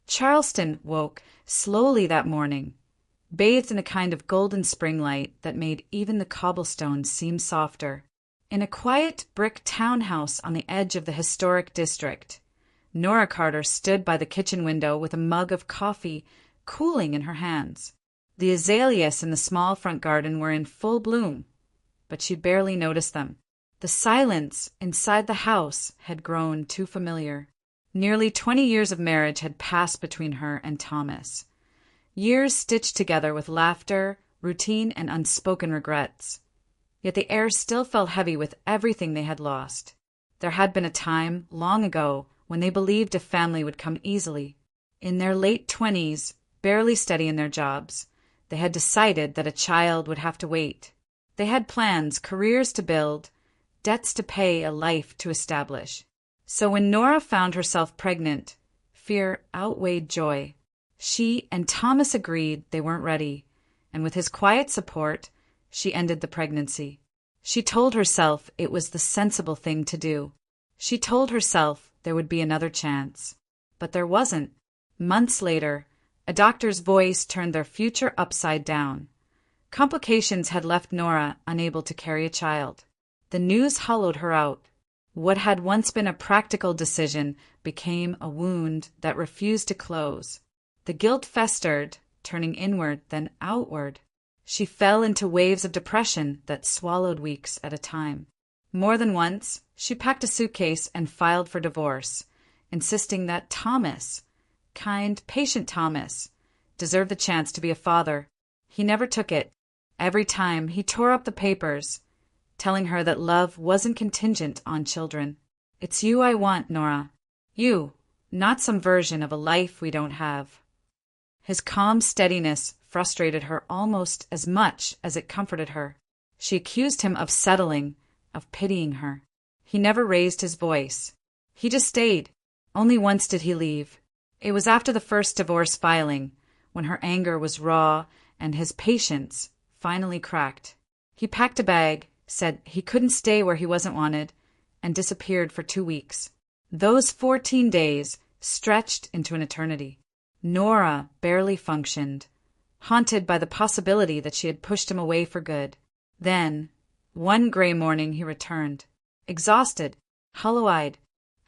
Charleston woke slowly that morning, bathed in a kind of golden spring light that made even the cobblestones seem softer. In a quiet brick townhouse on the edge of the historic district, Nora Carter stood by the kitchen window with a mug of coffee cooling in her hands. The azaleas in the small front garden were in full bloom, but she'd barely noticed them. The silence inside the house had grown too familiar. Nearly 20 years of marriage had passed between her and Thomas. Years stitched together with laughter, routine, and unspoken regrets. Yet the air still felt heavy with everything they had lost. There had been a time, long ago, when they believed a family would come easily. In their late 20s, barely steady in their jobs, they had decided that a child would have to wait. They had plans, careers to build, debts to pay, a life to establish. So when Nora found herself pregnant, fear outweighed joy. She and Thomas agreed they weren't ready, and with his quiet support, she ended the pregnancy. She told herself it was the sensible thing to do. She told herself there would be another chance. But there wasn't. Months later, a doctor's voice turned their future upside down. Complications had left Nora unable to carry a child. The news hollowed her out. What had once been a practical decision became a wound that refused to close. The guilt festered, turning inward, then outward. She fell into waves of depression that swallowed weeks at a time. More than once, she packed a suitcase and filed for divorce, insisting that Thomas, kind, patient Thomas, deserved the chance to be a father. He never took it. Every time, he tore up the papers, telling her that love wasn't contingent on children. "It's you I want, Nora. You, not some version of a life we don't have." His calm steadiness frustrated her almost as much as it comforted her. She accused him of settling, of pitying her. He never raised his voice. He just stayed. Only once did he leave. It was after the first divorce filing, when her anger was raw and his patience finally cracked. He packed a bag, said he couldn't stay where he wasn't wanted, and disappeared for 2 weeks. Those 14 days stretched into an eternity. Nora barely functioned, haunted by the possibility that she had pushed him away for good. Then, one gray morning he returned, exhausted, hollow-eyed,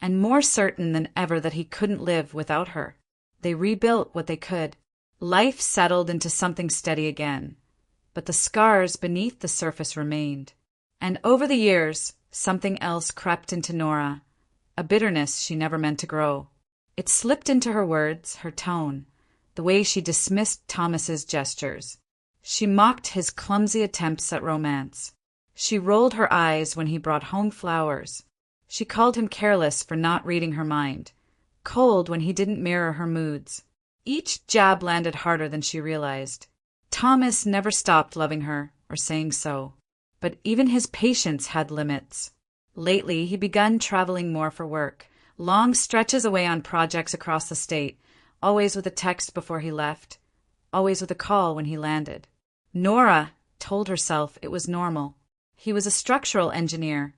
and more certain than ever that he couldn't live without her. They rebuilt what they could. Life settled into something steady again, but the scars beneath the surface remained. And over the years, something else crept into Nora, a bitterness she never meant to grow. It slipped into her words, her tone, the way she dismissed Thomas's gestures. She mocked his clumsy attempts at romance. She rolled her eyes when he brought home flowers. She called him careless for not reading her mind, cold when he didn't mirror her moods. Each jab landed harder than she realized. Thomas never stopped loving her or saying so, but even his patience had limits. Lately, he begun traveling more for work, long stretches away on projects across the state, always with a text before he left, always with a call when he landed. Nora told herself it was normal. He was a structural engineer.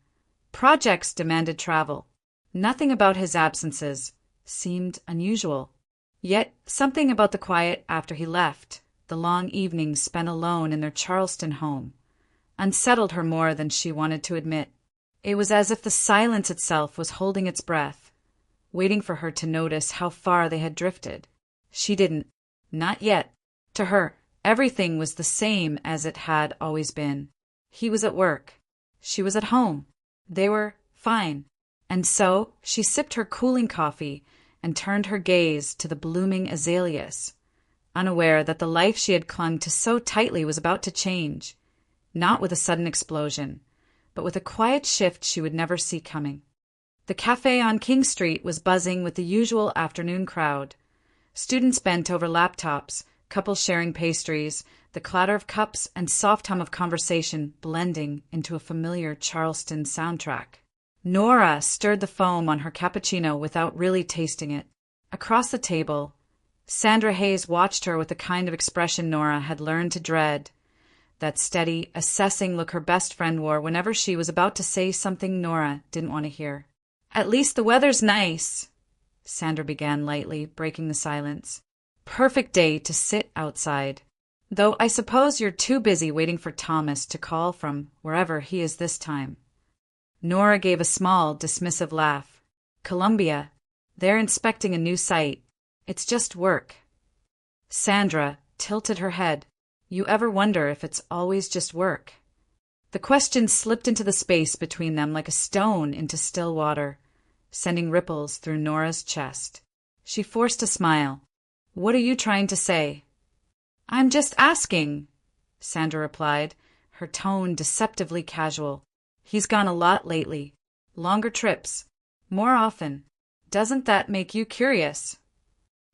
Projects demanded travel. Nothing about his absences seemed unusual. Yet something about the quiet after he left, the long evenings spent alone in their Charleston home, unsettled her more than she wanted to admit. It was as if the silence itself was holding its breath, waiting for her to notice how far they had drifted. She didn't. Not yet. To her, everything was the same as it had always been. He was at work. She was at home. They were fine. And so she sipped her cooling coffee and turned her gaze to the blooming azaleas, unaware that the life she had clung to so tightly was about to change, not with a sudden explosion, but with a quiet shift she would never see coming. The cafe on King Street was buzzing with the usual afternoon crowd. Students bent over laptops, couples sharing pastries, the clatter of cups and soft hum of conversation blending into a familiar Charleston soundtrack. Nora stirred the foam on her cappuccino without really tasting it. Across the table, Sandra Hayes watched her with the kind of expression Nora had learned to dread, that steady, assessing look her best friend wore whenever she was about to say something Nora didn't want to hear. "At least the weather's nice," Sandra began lightly, breaking the silence. Perfect day to sit outside. Though I suppose you're too busy waiting for Thomas to call from wherever he is this time. Nora gave a small, dismissive laugh. Columbia. They're inspecting a new site. It's just work. Sandra tilted her head. You ever wonder if it's always just work? The question slipped into the space between them like a stone into still water, sending ripples through Nora's chest. She forced a smile. What are you trying to say? I'm just asking, Sandra replied, her tone deceptively casual. He's gone a lot lately. Longer trips. More often. Doesn't that make you curious?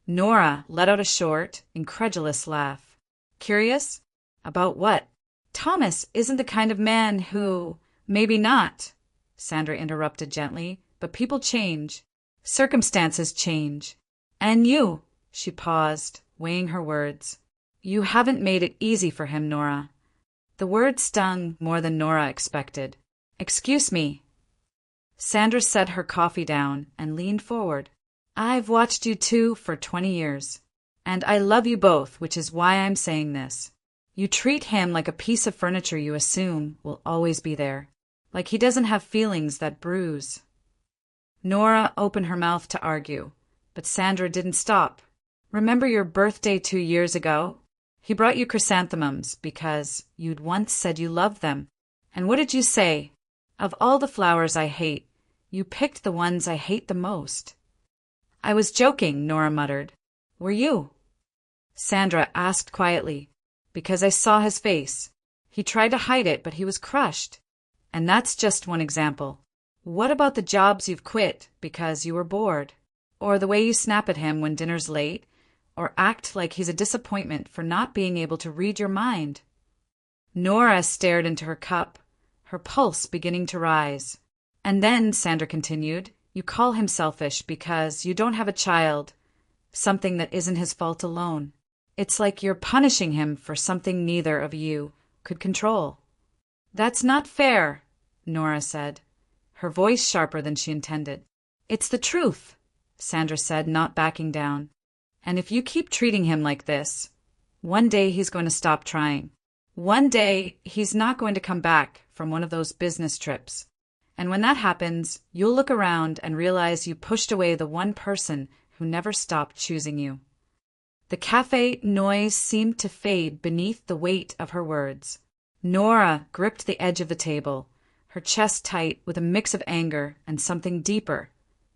Nora let out a short, incredulous laugh. Curious? About what? Thomas isn't the kind of man who… Maybe not, Sandra interrupted gently, but people change. Circumstances change. And you, she paused, weighing her words. You haven't made it easy for him, Nora. The word stung more than Nora expected. Excuse me. Sandra set her coffee down and leaned forward. I've watched you two for 20 years. And I love you both, which is why I'm saying this. You treat him like a piece of furniture you assume will always be there. Like he doesn't have feelings that bruise. Nora opened her mouth to argue, but Sandra didn't stop. Remember your birthday 2 years ago? He brought you chrysanthemums because you'd once said you loved them. And what did you say? Of all the flowers I hate, you picked the ones I hate the most. I was joking, Nora muttered. Were you? Sandra asked quietly. Because I saw his face. He tried to hide it, but he was crushed. And that's just one example. What about the jobs you've quit because you were bored? Or the way you snap at him when dinner's late? Or act like he's a disappointment for not being able to read your mind? Nora stared into her cup, her pulse beginning to rise. And then, Sandra continued, you call him selfish because you don't have a child, something that isn't his fault alone. It's like you're punishing him for something neither of you could control. That's not fair, Nora said, her voice sharper than she intended. It's the truth, Sandra said, not backing down. And if you keep treating him like this, one day he's going to stop trying. One day he's not going to come back from one of those business trips. And when that happens, you'll look around and realize you pushed away the one person who never stopped choosing you. The cafe noise seemed to fade beneath the weight of her words. Nora gripped the edge of the table, her chest tight with a mix of anger and something deeper,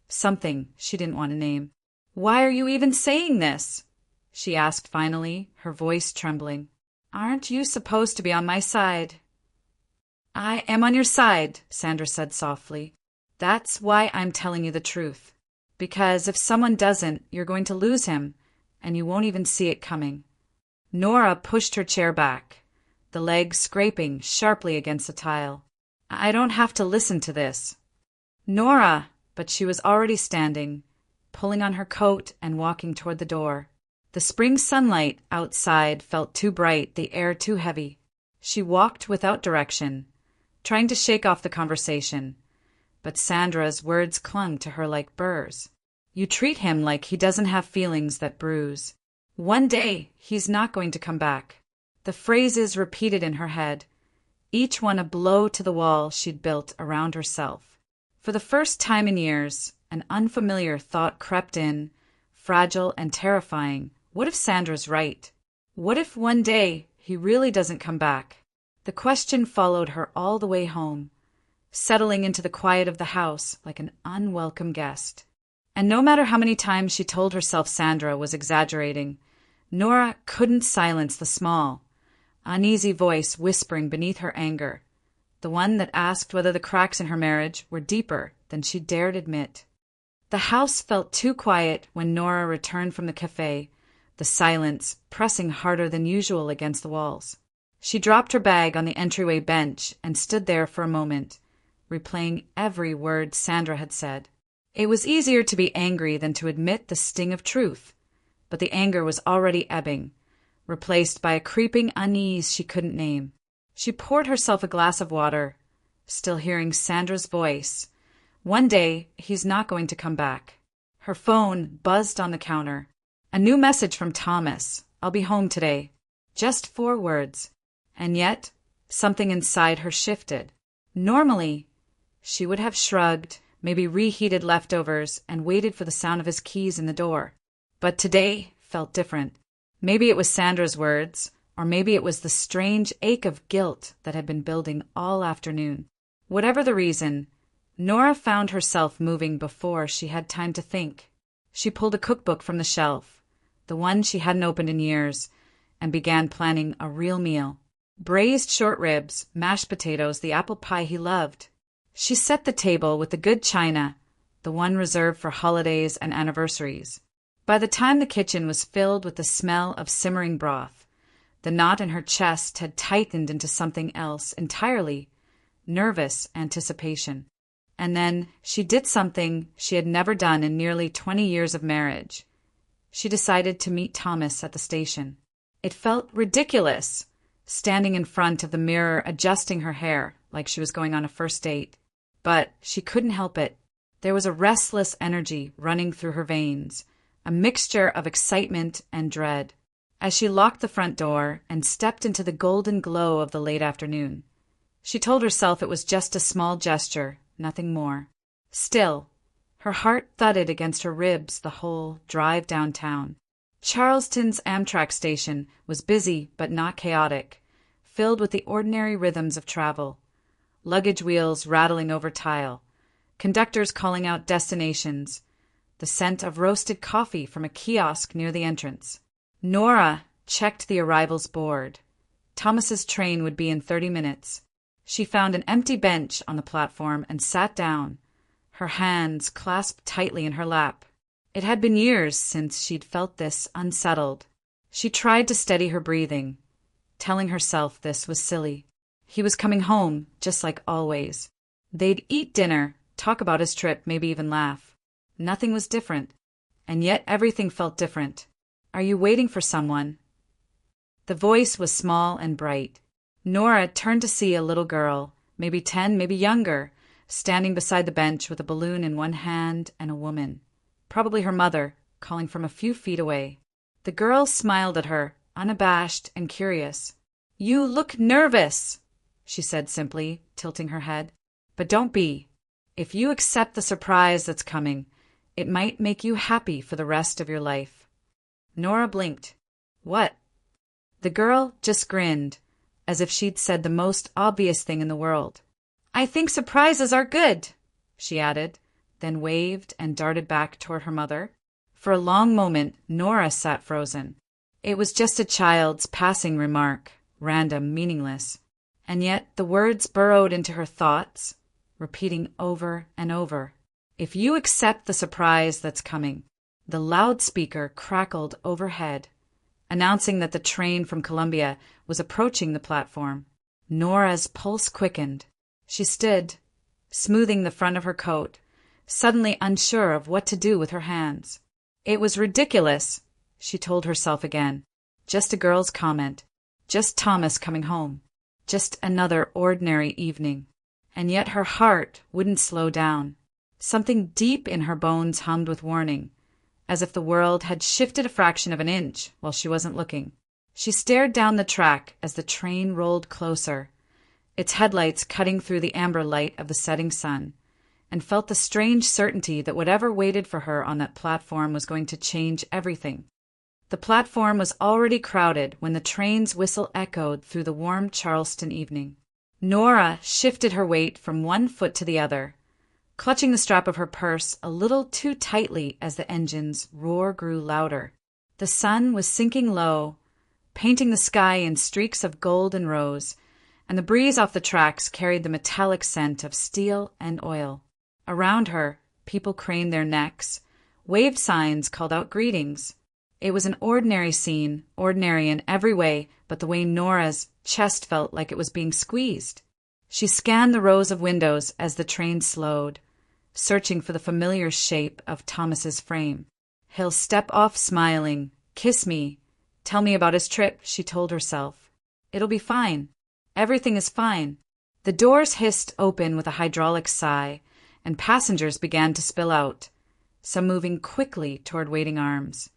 something she didn't want to name. Why are you even saying this? She asked finally, her voice trembling. Aren't you supposed to be on my side? I am on your side, Sandra said softly. That's why I'm telling you the truth. Because if someone doesn't, you're going to lose him, and you won't even see it coming. Nora pushed her chair back, the leg scraping sharply against the tile. I don't have to listen to this. Nora, but she was already standing, pulling on her coat and walking toward the door. The spring sunlight outside felt too bright, the air too heavy. She walked without direction, trying to shake off the conversation, but Sandra's words clung to her like burrs. You treat him like he doesn't have feelings that bruise. One day, he's not going to come back. The phrases repeated in her head, each one a blow to the wall she'd built around herself. For the first time in years, an unfamiliar thought crept in, fragile and terrifying. What if Sandra's right? What if one day he really doesn't come back? The question followed her all the way home, settling into the quiet of the house like an unwelcome guest. And no matter how many times she told herself Sandra was exaggerating, Nora couldn't silence the small, uneasy voice whispering beneath her anger, the one that asked whether the cracks in her marriage were deeper than she dared admit. The house felt too quiet when Nora returned from the cafe, the silence pressing harder than usual against the walls. She dropped her bag on the entryway bench and stood there for a moment, replaying every word Sandra had said. It was easier to be angry than to admit the sting of truth, but the anger was already ebbing, replaced by a creeping unease she couldn't name. She poured herself a glass of water, still hearing Sandra's voice. One day, he's not going to come back. Her phone buzzed on the counter. A new message from Thomas. "I'll be home today." Just 4 words. And yet, something inside her shifted. Normally, she would have shrugged, maybe reheated leftovers, and waited for the sound of his keys in the door. But today felt different. Maybe it was Sandra's words, or maybe it was the strange ache of guilt that had been building all afternoon. Whatever the reason, Nora found herself moving before she had time to think. She pulled a cookbook from the shelf, the one she hadn't opened in years, and began planning a real meal. Braised short ribs, mashed potatoes, the apple pie he loved. She set the table with the good china, the one reserved for holidays and anniversaries. By the time the kitchen was filled with the smell of simmering broth, the knot in her chest had tightened into something else entirely, nervous anticipation. And then she did something she had never done in nearly 20 years of marriage. She decided to meet Thomas at the station. It felt ridiculous, standing in front of the mirror adjusting her hair like she was going on a first date. But she couldn't help it. There was a restless energy running through her veins, a mixture of excitement and dread. As she locked the front door and stepped into the golden glow of the late afternoon, she told herself it was just a small gesture, nothing more. Still, her heart thudded against her ribs the whole drive downtown. Charleston's Amtrak station was busy but not chaotic, filled with the ordinary rhythms of travel. Luggage wheels rattling over tile, conductors calling out destinations, the scent of roasted coffee from a kiosk near the entrance. Nora checked the arrivals board. Thomas's train would be in 30 minutes. She found an empty bench on the platform and sat down, her hands clasped tightly in her lap. It had been years since she'd felt this unsettled. She tried to steady her breathing, telling herself this was silly. He was coming home, just like always. They'd eat dinner, talk about his trip, maybe even laugh. Nothing was different, and yet everything felt different. "Are you waiting for someone?" The voice was small and bright. Nora turned to see a little girl, maybe 10, maybe younger, standing beside the bench with a balloon in one hand and a woman, probably her mother, calling from a few feet away. The girl smiled at her, unabashed and curious. "You look nervous," she said simply, tilting her head. "But don't be. If you accept the surprise that's coming, it might make you happy for the rest of your life." Nora blinked. "What?" The girl just grinned, as if she'd said the most obvious thing in the world. "I think surprises are good," she added, then waved and darted back toward her mother. For a long moment, Nora sat frozen. It was just a child's passing remark, random, meaningless. And yet the words burrowed into her thoughts, repeating over and over. "If you accept the surprise that's coming." The loudspeaker crackled overhead, announcing that the train from Columbia was approaching the platform. Nora's pulse quickened. She stood, smoothing the front of her coat, suddenly unsure of what to do with her hands. It was ridiculous, she told herself again. Just a girl's comment. Just Thomas coming home. Just another ordinary evening. And yet her heart wouldn't slow down. Something deep in her bones hummed with warning, as if the world had shifted a fraction of an inch while she wasn't looking. She stared down the track as the train rolled closer, its headlights cutting through the amber light of the setting sun, and felt the strange certainty that whatever waited for her on that platform was going to change everything. The platform was already crowded when the train's whistle echoed through the warm Charleston evening. Nora shifted her weight from one foot to the other, clutching the strap of her purse a little too tightly as the engine's roar grew louder. The sun was sinking low, painting the sky in streaks of gold and rose, and the breeze off the tracks carried the metallic scent of steel and oil. Around her, people craned their necks, waved signs called out greetings. It was an ordinary scene, ordinary in every way but the way Nora's chest felt like it was being squeezed. She scanned the rows of windows as the train slowed, searching for the familiar shape of Thomas's frame. He'll step off smiling, kiss me, tell me about his trip, she told herself. It'll be fine. Everything is fine. The doors hissed open with a hydraulic sigh, and passengers began to spill out. some moving quickly toward waiting arms,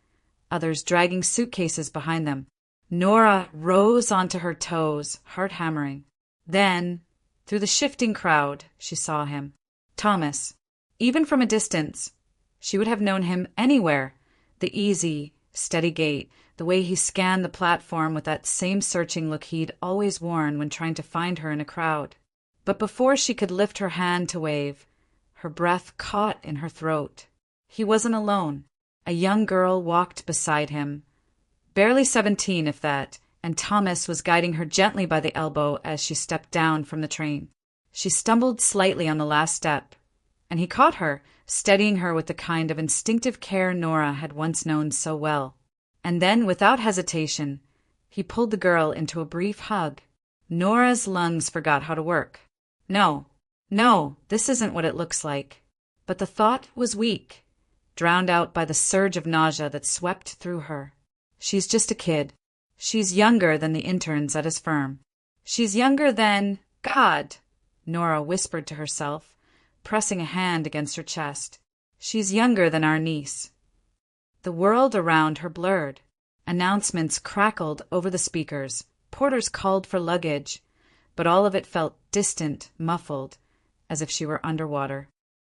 others dragging suitcases behind them. Nora rose onto her toes, heart hammering. Then, through the shifting crowd, she saw him. Thomas. Even from a distance, she would have known him anywhere. The easy, steady gait, the way he scanned the platform with that same searching look he'd always worn when trying to find her in a crowd. But before she could lift her hand to wave, her breath caught in her throat. He wasn't alone. A young girl walked beside him, barely 17 if that, and Thomas was guiding her gently by the elbow as she stepped down from the train. She stumbled slightly on the last step, and he caught her, steadying her with the kind of instinctive care Nora had once known so well. And then, without hesitation, he pulled the girl into a brief hug. Nora's lungs forgot how to work. No, this isn't what it looks like. But the thought was weak, drowned out by the surge of nausea that swept through her. She's just a kid. She's younger than the interns at his firm. She's younger than God, Nora whispered to herself, pressing a hand against her chest. She's younger than our niece. The world around her blurred. Announcements crackled over the speakers. Porters called for luggage, but all of it felt distant, muffled, as if she were underwater.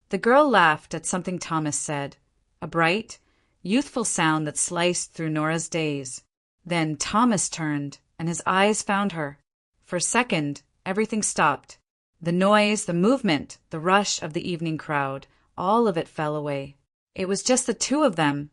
The girl laughed at something Thomas said, a bright, youthful sound that sliced through Nora's daze. Then Thomas turned, and his eyes found her. For a second, everything stopped. The noise, the movement, the rush of the evening crowd, all of it fell away. It was just the two of them,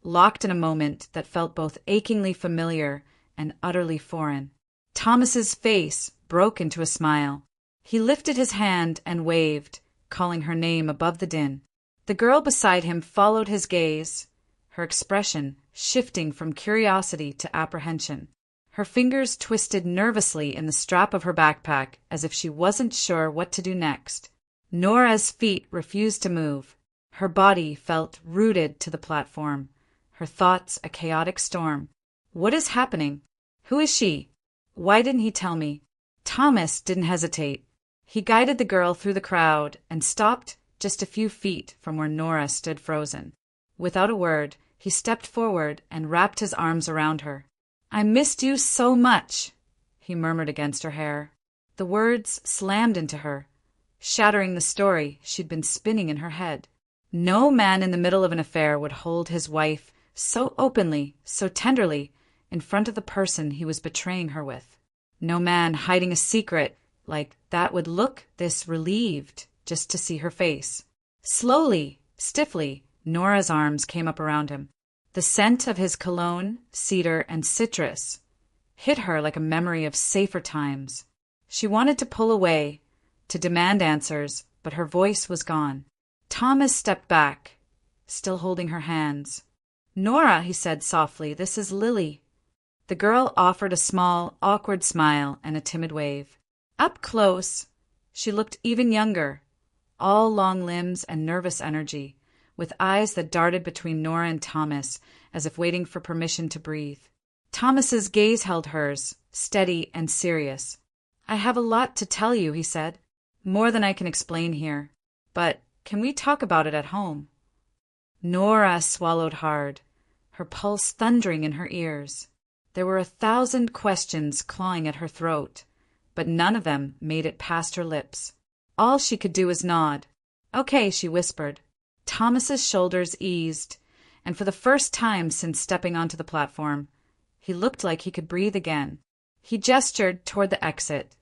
locked in a moment that felt both achingly familiar and utterly foreign. Thomas's face broke into a smile. He lifted his hand and waved, calling her name above the din. The girl beside him followed his gaze, her expression shifting from curiosity to apprehension. Her fingers twisted nervously in the strap of her backpack as if she wasn't sure what to do next. Nora's feet refused to move. Her body felt rooted to the platform, her thoughts a chaotic storm. What is happening? Who is she? Why didn't he tell me? Thomas didn't hesitate. He guided the girl through the crowd and stopped just a few feet from where Nora stood frozen. Without a word, he stepped forward and wrapped his arms around her. I missed you so much, he murmured against her hair. The words slammed into her, shattering the story she'd been spinning in her head. No man in the middle of an affair would hold his wife so openly, so tenderly, in front of the person he was betraying her with. No man hiding a secret like that would look this relieved just to see her face. Slowly, stiffly, Nora's arms came up around him. The scent of his cologne, cedar, and citrus hit her like a memory of safer times. She wanted to pull away, to demand answers, but her voice was gone. Thomas stepped back, still holding her hands. Nora, he said softly, this is Lily. The girl offered a small, awkward smile and a timid wave. Up close, she looked even younger, all long limbs and nervous energy, with eyes that darted between Nora and Thomas, as if waiting for permission to breathe. Thomas's gaze held hers, steady and serious. I have a lot to tell you, he said. More than I can explain here. But can we talk about it at home? Nora swallowed hard, her pulse thundering in her ears. There were 1,000 questions clawing at her throat, but none of them made it past her lips. All she could do was nod. Okay, she whispered. Thomas's shoulders eased, and for the first time since stepping onto the platform, he looked like he could breathe again. He gestured toward the exit,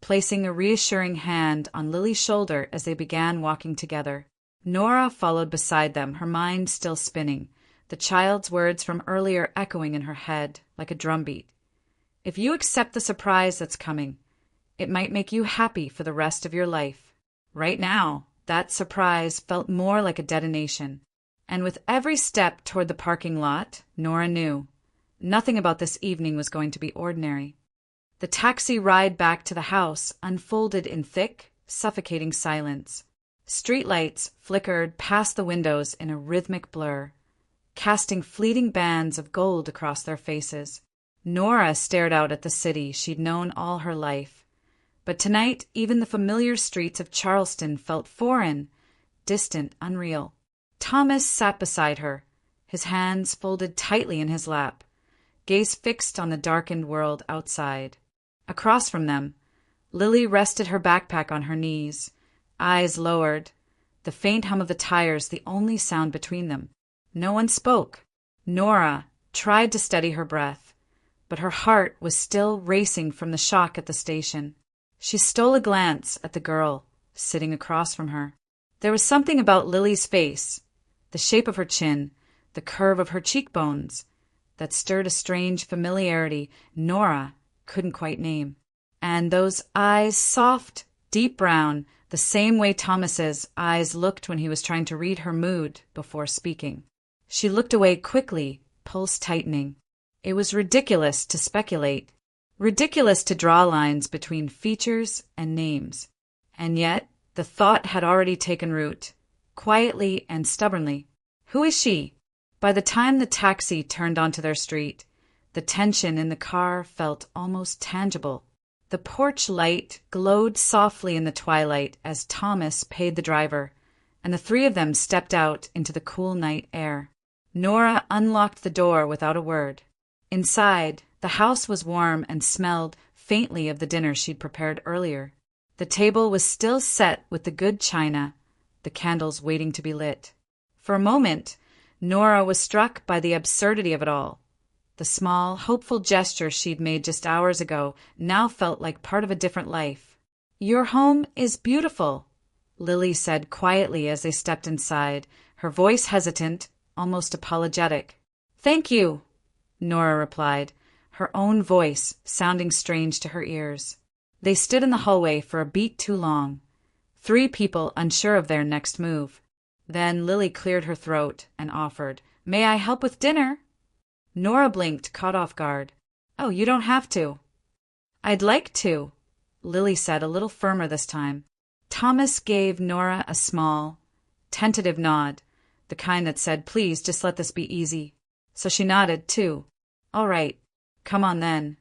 placing a reassuring hand on Lily's shoulder as they began walking together. Nora followed beside them, her mind still spinning, the child's words from earlier echoing in her head like a drumbeat. If you accept the surprise that's coming, it might make you happy for the rest of your life. Right now, that surprise felt more like a detonation. And with every step toward the parking lot, Nora knew nothing about this evening was going to be ordinary. The taxi ride back to the house unfolded in thick, suffocating silence. Streetlights flickered past the windows in a rhythmic blur, casting fleeting bands of gold across their faces. Nora stared out at the city she'd known all her life. But tonight, even the familiar streets of Charleston felt foreign, distant, unreal. Thomas sat beside her, his hands folded tightly in his lap, gaze fixed on the darkened world outside. Across from them, Lily rested her backpack on her knees, eyes lowered, the faint hum of the tires the only sound between them. No one spoke. Nora tried to steady her breath, but her heart was still racing from the shock at the station. She stole a glance at the girl sitting across from her. There was something about Lily's face, the shape of her chin, the curve of her cheekbones, that stirred a strange familiarity Nora couldn't quite name. And those eyes, soft, deep brown, the same way Thomas's eyes looked when he was trying to read her mood before speaking. She looked away quickly, pulse tightening. It was ridiculous to speculate, ridiculous to draw lines between features and names. And yet, the thought had already taken root, quietly and stubbornly. Who is she? By the time the taxi turned onto their street, the tension in the car felt almost tangible. The porch light glowed softly in the twilight as Thomas paid the driver, and the three of them stepped out into the cool night air. Nora unlocked the door without a word. Inside, the house was warm and smelled faintly of the dinner she'd prepared earlier. The table was still set with the good china, the candles waiting to be lit. For a moment, Nora was struck by the absurdity of it all. The small, hopeful gesture she'd made just hours ago now felt like part of a different life. "Your home is beautiful," Lily said quietly as they stepped inside, her voice hesitant, almost apologetic. "Thank you," Nora replied, her own voice sounding strange to her ears. They stood in the hallway for a beat too long, three people unsure of their next move. Then Lily cleared her throat and offered, "May I help with dinner?" Nora blinked, caught off guard. "Oh, you don't have to." "I'd like to," Lily said a little firmer this time. Thomas gave Nora a small, tentative nod, the kind that said, "Please, just let this be easy." So she nodded, too. "All right, come on then."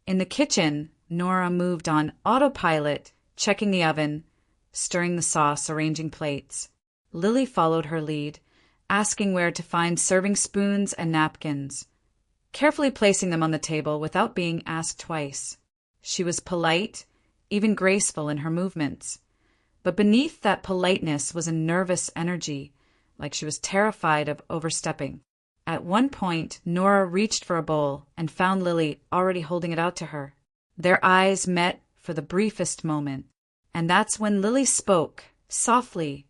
In the kitchen, Nora moved on autopilot, checking the oven, stirring the sauce, arranging plates. Lily followed her lead, asking where to find serving spoons and napkins, carefully placing them on the table without being asked twice. She was polite, even graceful in her movements. But beneath that politeness was a nervous energy, like she was terrified of overstepping. At one point, Nora reached for a bowl and found Lily already holding it out to her. Their eyes met for the briefest moment, and that's when Lily spoke, softly,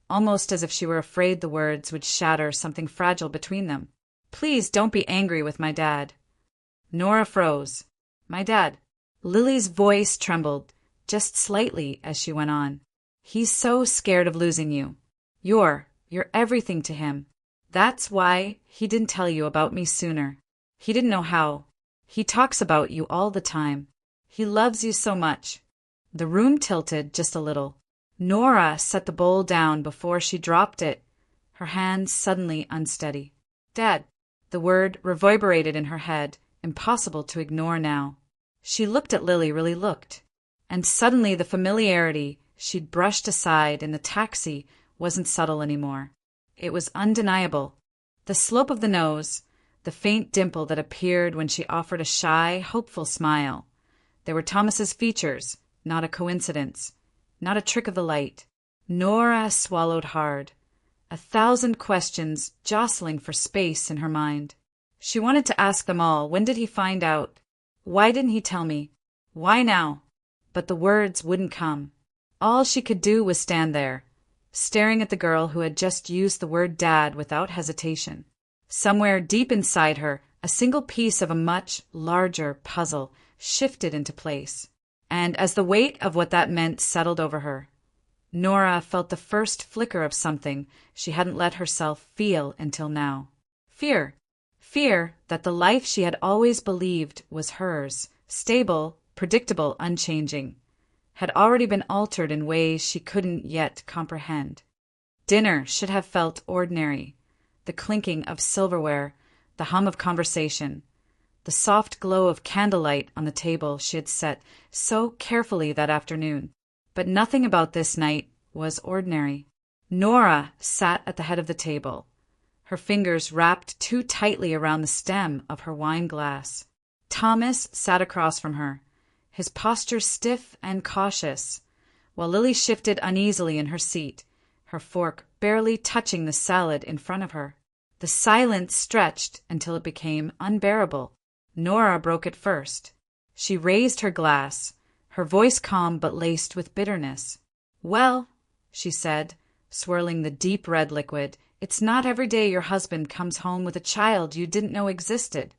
almost as if she were afraid the words would shatter something fragile between them. "Please don't be angry with my dad." Nora froze. "My dad?" Lily's voice trembled, just slightly as she went on. "He's so scared of losing you. You're everything to him. That's why he didn't tell you about me sooner. He didn't know how. He talks about you all the time. He loves you so much." The room tilted just a little. Nora set the bowl down before she dropped it, her hands suddenly unsteady. "Dad." The word reverberated in her head, impossible to ignore now. She looked at Lily, really looked. And suddenly the familiarity she'd brushed aside in the taxi wasn't subtle anymore. It was undeniable. The slope of the nose, the faint dimple that appeared when she offered a shy, hopeful smile. They were Thomas's features, not a coincidence, not a trick of the light. Nora swallowed hard, 1,000 questions jostling for space in her mind. She wanted to ask them all. When did he find out? Why didn't he tell me? Why now? But the words wouldn't come. All she could do was stand there, staring at the girl who had just used the word dad without hesitation. Somewhere deep inside her, a single piece of a much larger puzzle shifted into place. And as the weight of what that meant settled over her, Nora felt the first flicker of something she hadn't let herself feel until now. Fear. Fear that the life she had always believed was hers, stable, predictable, unchanging, had already been altered in ways she couldn't yet comprehend. Dinner should have felt ordinary. The clinking of silverware, the hum of conversation, the soft glow of candlelight on the table she had set so carefully that afternoon. But nothing about this night was ordinary. Nora sat at the head of the table, her fingers wrapped too tightly around the stem of her wine glass. Thomas sat across from her, his posture stiff and cautious, while Lily shifted uneasily in her seat, her fork barely touching the salad in front of her. The silence stretched until it became unbearable. Nora broke it first. She raised her glass, her voice calm but laced with bitterness. "Well," she said, swirling the deep red liquid, "it's not every day your husband comes home with a child you didn't know existed."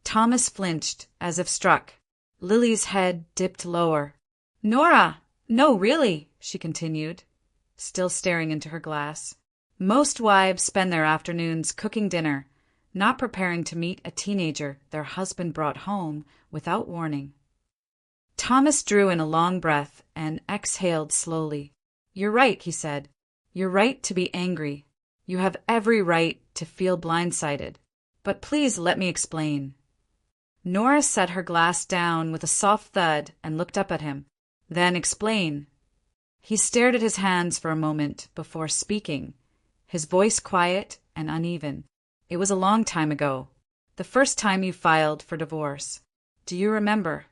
Thomas flinched, as if struck. Lily's head dipped lower. "Nora! No, really," she continued, still staring into her glass. "Most wives spend their afternoons cooking dinner, not preparing to meet a teenager their husband brought home without warning." Thomas drew in a long breath and exhaled slowly. "You're right," he said. "You're right to be angry. You have every right to feel blindsided. But please let me explain." Nora set her glass down with a soft thud and looked up at him. "Then explain." He stared at his hands for a moment before speaking, his voice quiet and uneven. "It was a long time ago. The first time you filed for divorce. Do you remember?"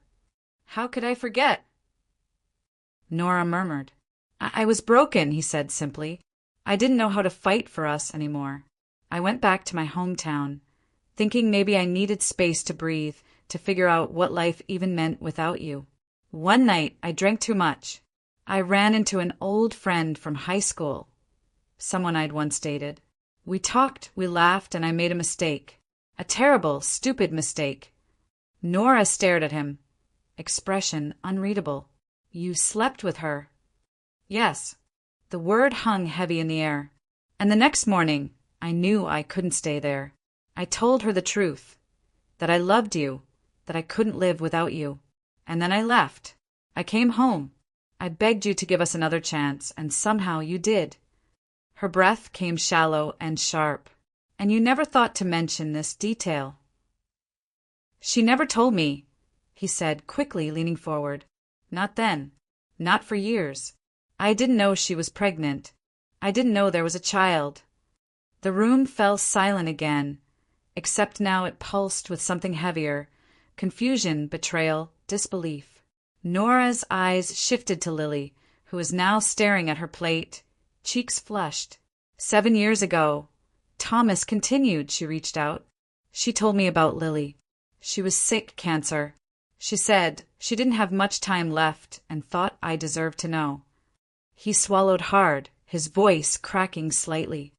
"How could I forget?" Nora murmured. I was broken," he said simply. "I didn't know how to fight for us anymore. I went back to my hometown, thinking maybe I needed space to breathe, to figure out what life even meant without you. One night, I drank too much. I ran into an old friend from high school, someone I'd once dated. We talked, we laughed, and I made a mistake. A terrible, stupid mistake." Nora stared at him, expression unreadable. "You slept with her?" "Yes." The word hung heavy in the air. "And the next morning, I knew I couldn't stay there. I told her the truth, that I loved you, that I couldn't live without you. And then I left. I came home. I begged you to give us another chance, and somehow you did." Her breath came shallow and sharp. "And you never thought to mention this detail." "She never told me," he said, quickly leaning forward. "Not then. Not for years. I didn't know she was pregnant. I didn't know there was a child." The room fell silent again, except now it pulsed with something heavier: confusion, betrayal, disbelief. Nora's eyes shifted to Lily, who was now staring at her plate, cheeks flushed. "7 years ago," Thomas continued. "She reached out. She told me about Lily. She was sick, cancer. She said she didn't have much time left and thought I deserved to know." He swallowed hard, his voice cracking slightly.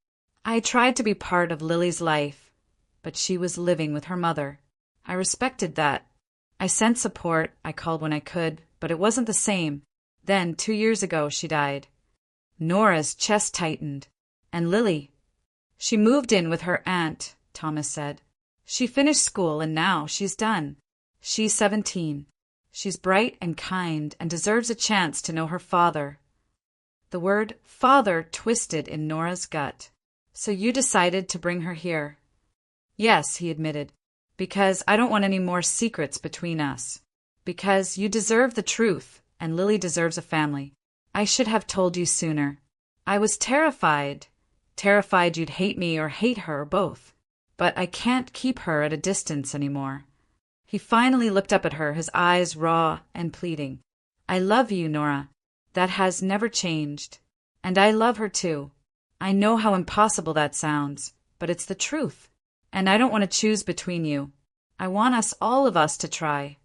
"I tried to be part of Lily's life, but she was living with her mother. I respected that. I sent support, I called when I could, but it wasn't the same. Then, 2 years ago, she died." Nora's chest tightened. "And Lily?" "She moved in with her aunt," Thomas said. "She finished school and now she's done. She's 17. She's bright and kind and deserves a chance to know her father." The word father twisted in Nora's gut. "So you decided to bring her here?" "Yes," he admitted, "because I don't want any more secrets between us. Because you deserve the truth, and Lily deserves a family. I should have told you sooner. I was terrified you'd hate me or hate her or both. But I can't keep her at a distance anymore." He finally looked up at her, his eyes raw and pleading. "I love you, Nora. That has never changed. And I love her too. I know how impossible that sounds, but it's the truth. And I don't want to choose between you. I want us, all of us, to try."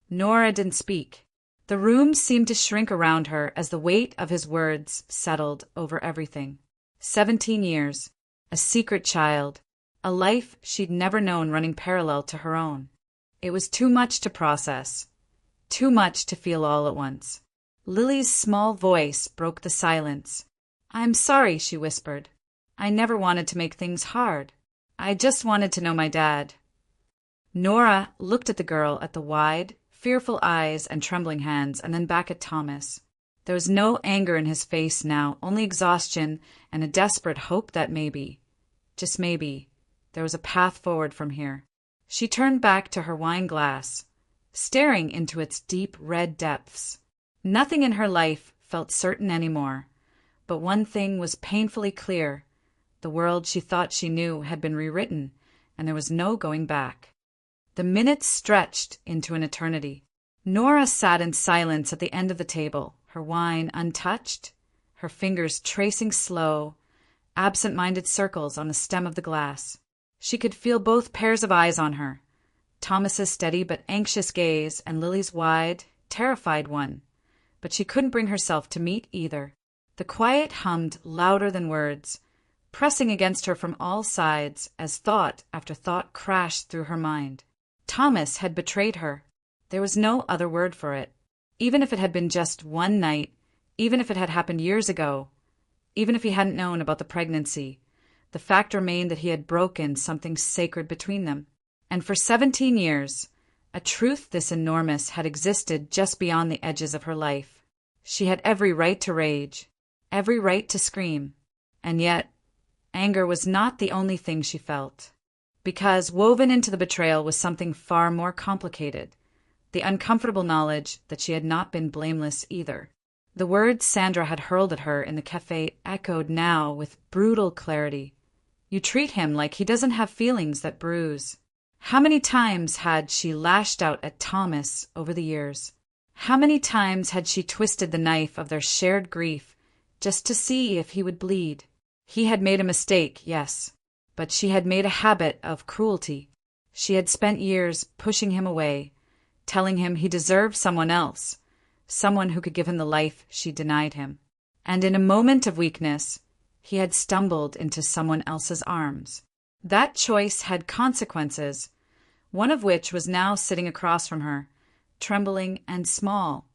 Nora didn't speak. The room seemed to shrink around her as the weight of his words settled over everything. 17 years, a secret child, a life she'd never known running parallel to her own. It was too much to process, too much to feel all at once. Lily's small voice broke the silence. "I'm sorry," she whispered. "I never wanted to make things hard. I just wanted to know my dad." Nora looked at the girl, at the wide, fearful eyes and trembling hands, and then back at Thomas. There was no anger in his face now, only exhaustion and a desperate hope that maybe, just maybe, there was a path forward from here. She turned back to her wine glass, staring into its deep red depths. Nothing in her life felt certain anymore, But one thing was painfully clear. The world she thought she knew had been rewritten, and there was no going back. The minutes stretched into an eternity. Nora sat in silence at the end of the table, her wine untouched, her fingers tracing slow, absent-minded circles on the stem of the glass. She could feel both pairs of eyes on her, Thomas's steady but anxious gaze and Lily's wide, terrified one, but she couldn't bring herself to meet either. The quiet hummed louder than words, pressing against her from all sides as thought after thought crashed through her mind. Thomas had betrayed her. There was no other word for it. Even if it had been just one night, even if it had happened years ago, even if he hadn't known about the pregnancy, the fact remained that he had broken something sacred between them. And for 17 years, a truth this enormous had existed just beyond the edges of her life. She had every right to rage, every right to scream, and yet anger was not the only thing she felt. Because woven into the betrayal was something far more complicated, the uncomfortable knowledge that she had not been blameless either. The words Sandra had hurled at her in the cafe echoed now with brutal clarity. You treat him like he doesn't have feelings that bruise. How many times had she lashed out at Thomas over the years? How many times had she twisted the knife of their shared grief just to see if he would bleed? He had made a mistake, yes, but she had made a habit of cruelty. She had spent years pushing him away, telling him he deserved someone else, someone who could give him the life she denied him. And in a moment of weakness, he had stumbled into someone else's arms. That choice had consequences, one of which was now sitting across from her, trembling and small,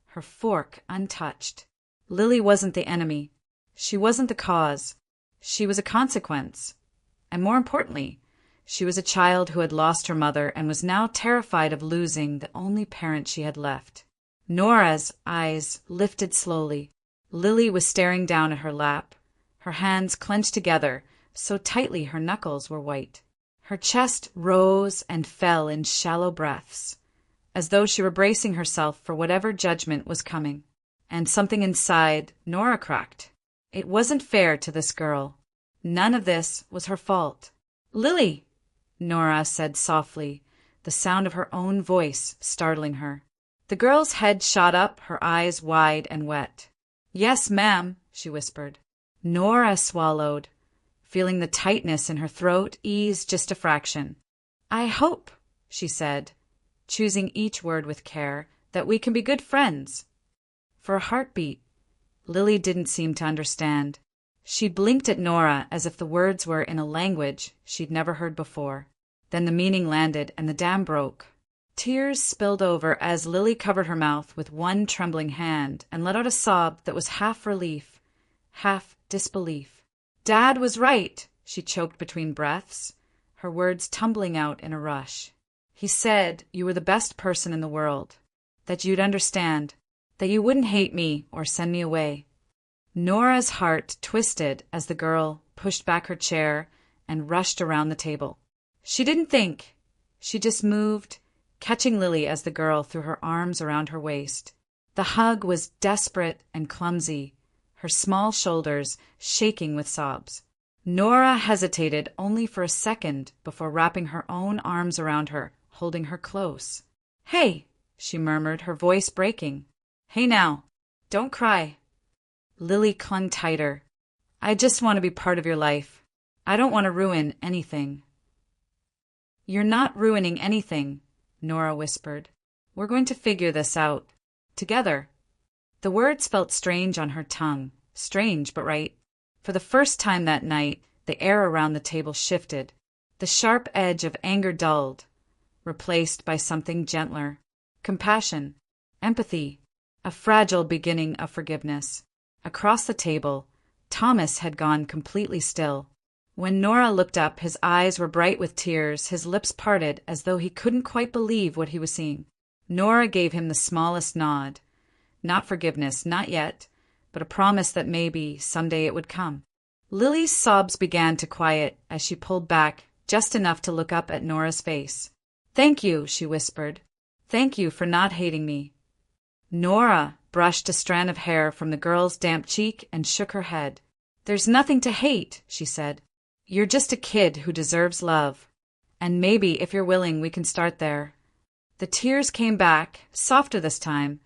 her fork untouched. Lily wasn't the enemy. She wasn't the cause. She was a consequence. And more importantly, she was a child who had lost her mother and was now terrified of losing the only parent she had left. Nora's eyes lifted slowly. Lily was staring down at her lap, her hands clenched together so tightly her knuckles were white. Her chest rose and fell in shallow breaths, as though she were bracing herself for whatever judgment was coming. And something inside Nora cracked. It wasn't fair to this girl. None of this was her fault. "Lily," Nora said softly, the sound of her own voice startling her. The girl's head shot up, her eyes wide and wet. "Yes, ma'am," she whispered. Nora swallowed, feeling the tightness in her throat ease just a fraction. "I hope," she said, choosing each word with care, "that we can be good friends." For a heartbeat, Lily didn't seem to understand. She blinked at Nora as if the words were in a language she'd never heard before. Then the meaning landed and the dam broke. Tears spilled over as Lily covered her mouth with one trembling hand and let out a sob that was half relief, half disbelief. "Dad was right," she choked between breaths, her words tumbling out in a rush. "He said you were the best person in the world, that you'd understand, that you wouldn't hate me or send me away." Nora's heart twisted as the girl pushed back her chair and rushed around the table. She didn't think. She just moved, catching Lily as the girl threw her arms around her waist. The hug was desperate and clumsy, her small shoulders shaking with sobs. Nora hesitated only for a second before wrapping her own arms around her, holding her close. "Hey," she murmured, her voice breaking. "Hey now, don't cry." Lily clung tighter. "I just want to be part of your life. I don't want to ruin anything." "You're not ruining anything," Nora whispered. "We're going to figure this out. Together." The words felt strange on her tongue. Strange, but right. For the first time that night, the air around the table shifted. The sharp edge of anger dulled, replaced by something gentler. Compassion. Empathy. A fragile beginning of forgiveness. Across the table, Thomas had gone completely still. When Nora looked up, his eyes were bright with tears, his lips parted as though he couldn't quite believe what he was seeing. Nora gave him the smallest nod. Not forgiveness, not yet, but a promise that maybe someday it would come. Lily's sobs began to quiet as she pulled back just enough to look up at Nora's face. "Thank you," she whispered. "Thank you for not hating me." Nora brushed a strand of hair from the girl's damp cheek and shook her head. "There's nothing to hate," she said. "You're just a kid who deserves love. And maybe, if you're willing, we can start there." The tears came back, softer this time,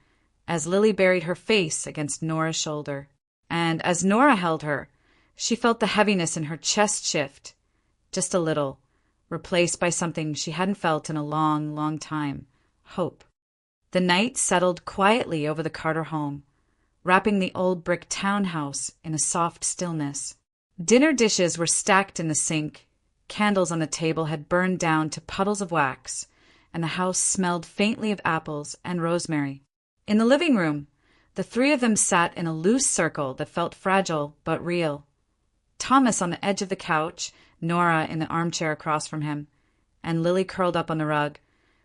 as Lily buried her face against Nora's shoulder. And as Nora held her, she felt the heaviness in her chest shift, just a little, replaced by something she hadn't felt in a long, long time: hope. The night settled quietly over the Carter home, wrapping the old brick townhouse in a soft stillness. Dinner dishes were stacked in the sink, candles on the table had burned down to puddles of wax, and the house smelled faintly of apples and rosemary. In the living room, the three of them sat in a loose circle that felt fragile but real. Thomas on the edge of the couch, Nora in the armchair across from him, and Lily curled up on the rug,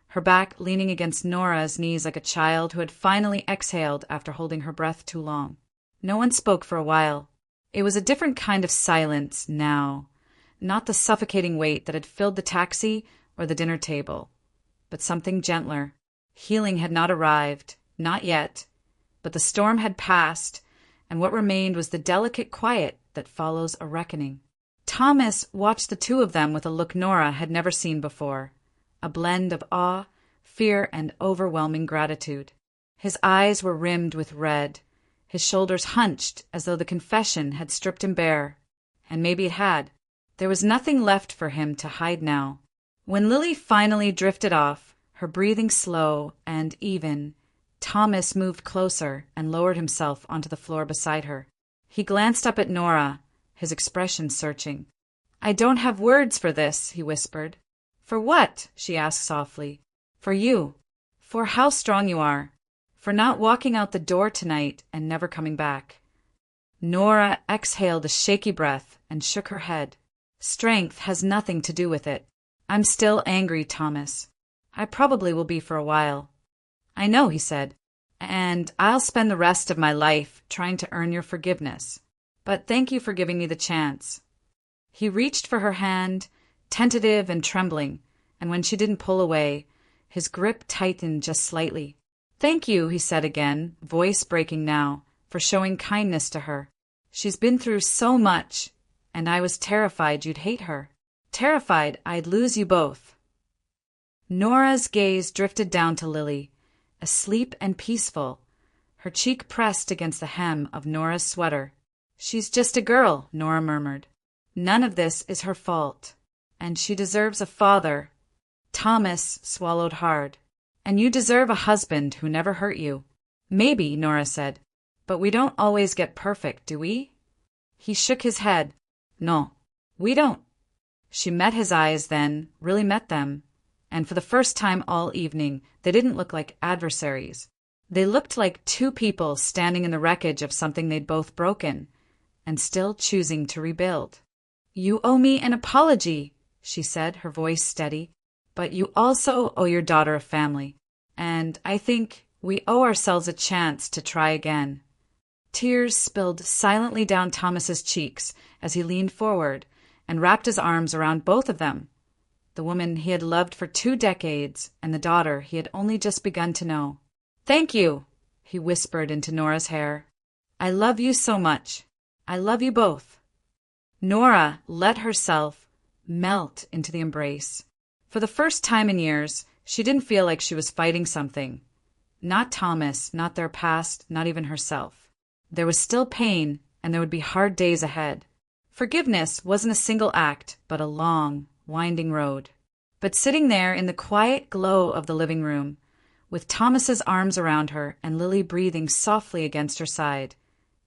her back leaning against Nora's knees like a child who had finally exhaled after holding her breath too long. No one spoke for a while. It was a different kind of silence now, not the suffocating weight that had filled the taxi or the dinner table, but something gentler. Healing had not arrived, not yet, but the storm had passed, and what remained was the delicate quiet that follows a reckoning. Thomas watched the two of them with a look Nora had never seen before, a blend of awe, fear, and overwhelming gratitude. His eyes were rimmed with red, his shoulders hunched as though the confession had stripped him bare, and maybe it had. There was nothing left for him to hide now. When Lily finally drifted off, her breathing slow and even, Thomas moved closer and lowered himself onto the floor beside her. He glanced up at Nora, his expression searching. "I don't have words for this," he whispered. "For what?" she asked softly. "For you. For how strong you are. For not walking out the door tonight and never coming back." Nora exhaled a shaky breath and shook her head. "Strength has nothing to do with it. I'm still angry, Thomas. I probably will be for a while." "I know," he said, "and I'll spend the rest of my life trying to earn your forgiveness. But thank you for giving me the chance." He reached for her hand, tentative and trembling, and when she didn't pull away, his grip tightened just slightly. "Thank you," he said again, voice breaking now, "for showing kindness to her. She's been through so much, and I was terrified you'd hate her. Terrified I'd lose you both." Nora's gaze drifted down to Lily, asleep and peaceful, her cheek pressed against the hem of Nora's sweater. "She's just a girl," Nora murmured. "None of this is her fault. And she deserves a father." Thomas swallowed hard. "And you deserve a husband who never hurt you." "Maybe," Nora said. "But we don't always get perfect, do we?" He shook his head. "No, we don't." She met his eyes then, really met them, and for the first time all evening, they didn't look like adversaries. They looked like two people standing in the wreckage of something they'd both broken, and still choosing to rebuild. "You owe me an apology," she said, her voice steady. "But you also owe your daughter a family. And I think we owe ourselves a chance to try again." Tears spilled silently down Thomas's cheeks as he leaned forward and wrapped his arms around both of them, the woman he had loved for 2 decades and the daughter he had only just begun to know. "Thank you," he whispered into Nora's hair. "I love you so much. I love you both." Nora let herself melt into the embrace. For the first time in years, she didn't feel like she was fighting something. Not Thomas, not their past, not even herself. There was still pain, and there would be hard days ahead. Forgiveness wasn't a single act, but a long, winding road. But sitting there in the quiet glow of the living room, with Thomas's arms around her and Lily breathing softly against her side,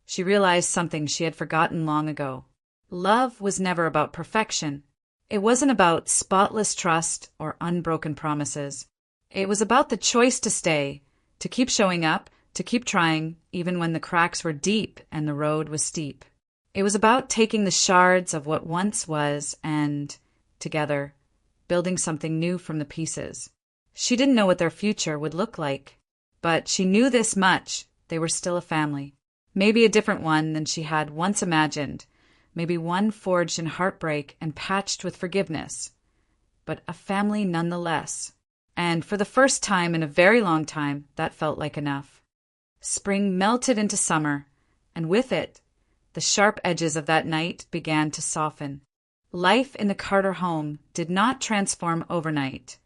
she realized something she had forgotten long ago. Love was never about perfection. It wasn't about spotless trust or unbroken promises. It was about the choice to stay, to keep showing up, to keep trying, even when the cracks were deep and the road was steep. It was about taking the shards of what once was and, together, building something new from the pieces. She didn't know what their future would look like, but she knew this much: they were still a family. Maybe a different one than she had once imagined, maybe one forged in heartbreak and patched with forgiveness, but a family nonetheless. And for the first time in a very long time, that felt like enough. Spring melted into summer, and with it, the sharp edges of that night began to soften. Life in the Carter home did not transform overnight.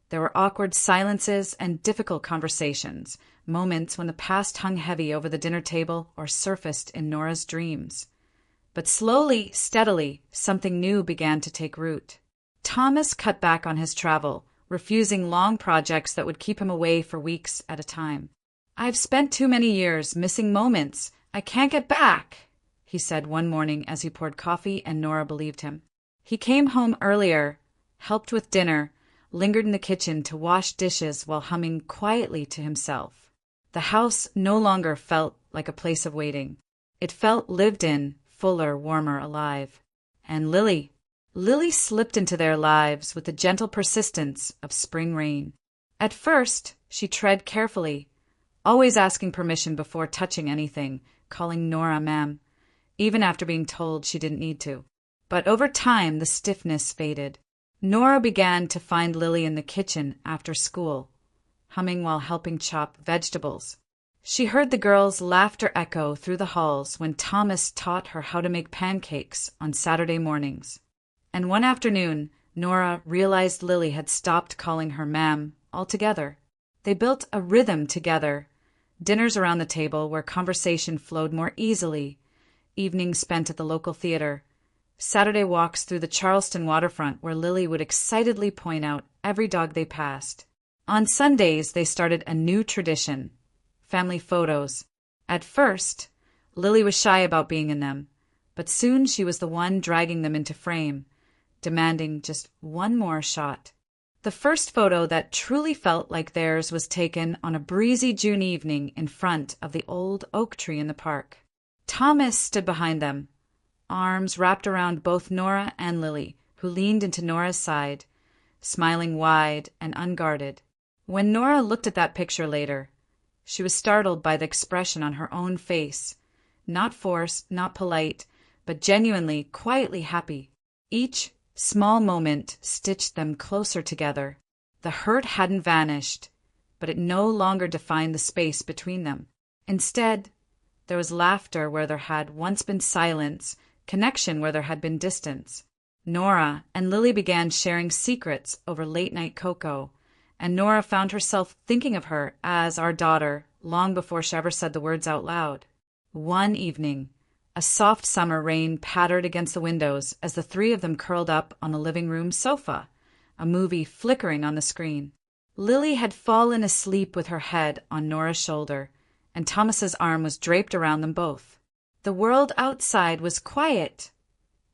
There were awkward silences and difficult conversations, moments when the past hung heavy over the dinner table or surfaced in Nora's dreams. But slowly, steadily, something new began to take root. Thomas cut back on his travel, refusing long projects that would keep him away for weeks at a time. "I've spent too many years missing moments. I can't get back," he said one morning as he poured coffee, and Nora believed him. He came home earlier, helped with dinner, lingered in the kitchen to wash dishes while humming quietly to himself. The house no longer felt like a place of waiting. It felt lived in, fuller, warmer, alive. And Lily slipped into their lives with the gentle persistence of spring rain. At first, she tread carefully, always asking permission before touching anything, calling Nora ma'am, even after being told she didn't need to. But over time, the stiffness faded. Nora began to find Lily in the kitchen after school, humming while helping chop vegetables. She heard the girls' laughter echo through the halls when Thomas taught her how to make pancakes on Saturday mornings. And one afternoon, Nora realized Lily had stopped calling her ma'am altogether. They built a rhythm together, dinners around the table where conversation flowed more easily, evenings spent at the local theater, Saturday walks through the Charleston waterfront where Lily would excitedly point out every dog they passed. On Sundays, they started a new tradition: family photos. At first, Lily was shy about being in them, but soon she was the one dragging them into frame, demanding just one more shot. The first photo that truly felt like theirs was taken on a breezy June evening in front of the old oak tree in the park. Thomas stood behind them, arms wrapped around both Nora and Lily, who leaned into Nora's side, smiling wide and unguarded. When Nora looked at that picture later, she was startled by the expression on her own face, not forced, not polite, but genuinely, quietly happy. Each small moment stitched them closer together. The hurt hadn't vanished, but it no longer defined the space between them. Instead, there was laughter where there had once been silence, connection where there had been distance. Nora and Lily began sharing secrets over late-night cocoa, and Nora found herself thinking of her as our daughter long before she ever said the words out loud. One evening, a soft summer rain pattered against the windows as the three of them curled up on the living room sofa, a movie flickering on the screen. Lily had fallen asleep with her head on Nora's shoulder, and Thomas's arm was draped around them both. The world outside was quiet.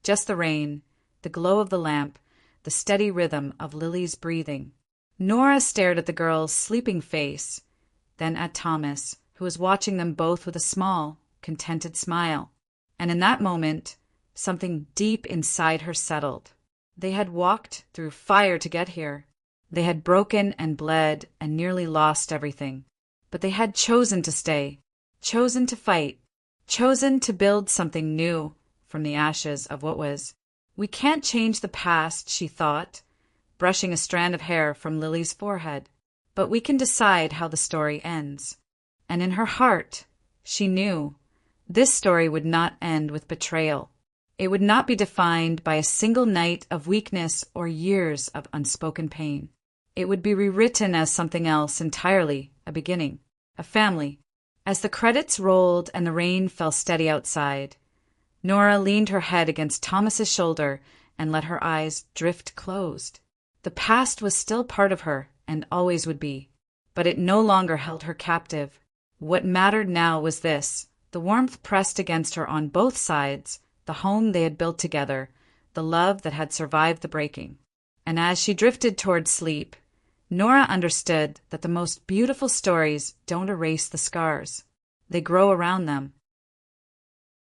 Just the rain, the glow of the lamp, the steady rhythm of Lily's breathing. Nora stared at the girl's sleeping face, then at Thomas, who was watching them both with a small, contented smile. And in that moment, something deep inside her settled. They had walked through fire to get here. They had broken and bled and nearly lost everything. But they had chosen to stay, chosen to fight, chosen to build something new from the ashes of what was. "We can't change the past," she thought, brushing a strand of hair from Lily's forehead. "But we can decide how the story ends." And in her heart, she knew this story would not end with betrayal. It would not be defined by a single night of weakness or years of unspoken pain. It would be rewritten as something else entirely, a beginning, a family. As the credits rolled and the rain fell steady outside, Nora leaned her head against Thomas's shoulder and let her eyes drift closed. The past was still part of her and always would be, but it no longer held her captive. What mattered now was this: the warmth pressed against her on both sides, the home they had built together, the love that had survived the breaking. And as she drifted toward sleep, Nora understood that the most beautiful stories don't erase the scars. They grow around them.